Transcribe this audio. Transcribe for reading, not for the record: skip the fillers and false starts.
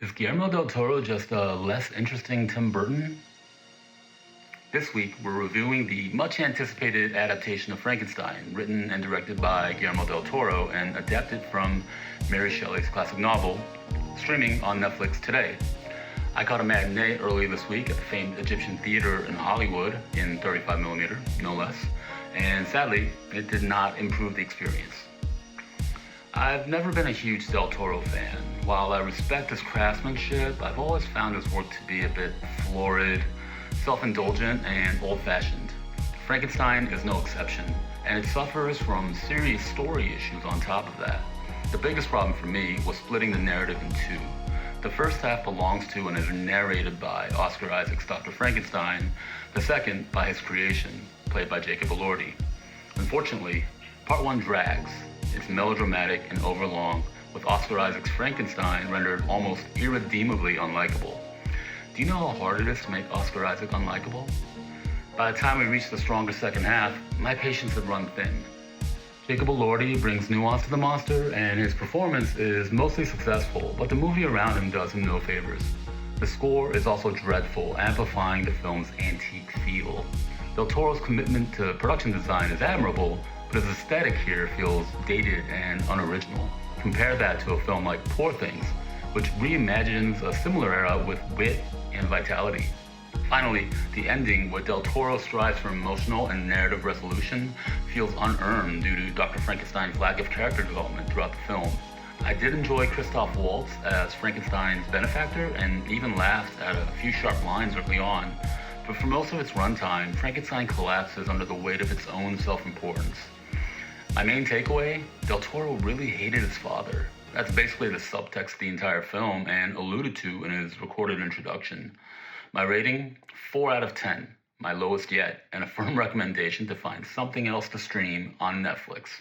Is Guillermo del Toro just a less interesting Tim Burton? This week, we're reviewing the much anticipated adaptation of Frankenstein, written and directed by Guillermo del Toro and adapted from Mary Shelley's classic novel, streaming on Netflix today. I caught a matinee early this week at the famed Egyptian Theater in Hollywood in 35mm, no less, and sadly, it did not improve the experience. I've never been a huge Del Toro fan. While I respect his craftsmanship, I've always found his work to be a bit florid, self-indulgent, and old-fashioned. Frankenstein is no exception, and it suffers from serious story issues on top of that. The biggest problem for me was splitting the narrative in two. The first half belongs to and is narrated by Oscar Isaac's Dr. Frankenstein, the second by his creation, played by Jacob Elordi. Unfortunately, part one drags. It's melodramatic and overlong, with Oscar Isaac's Frankenstein rendered almost irredeemably unlikable. Do you know how hard it is to make Oscar Isaac unlikable? By the time we reach the stronger second half, my patience had run thin. Jacob Elordi brings nuance to the monster, and his performance is mostly successful, but the movie around him does him no favors. The score is also dreadful, amplifying the film's antique feel. Del Toro's commitment to production design is admirable, but his aesthetic here feels dated and unoriginal. Compare that to a film like Poor Things, which reimagines a similar era with wit and vitality. Finally, the ending, where Del Toro strives for emotional and narrative resolution, feels unearned due to Dr. Frankenstein's lack of character development throughout the film. I did enjoy Christoph Waltz as Frankenstein's benefactor and even laughed at a few sharp lines early on, but for most of its runtime, Frankenstein collapses under the weight of its own self-importance. My main takeaway, Del Toro really hated his father. That's basically the subtext of the entire film and alluded to in his recorded introduction. My rating, 4 out of 10, my lowest yet, and a firm recommendation to find something else to stream on Netflix.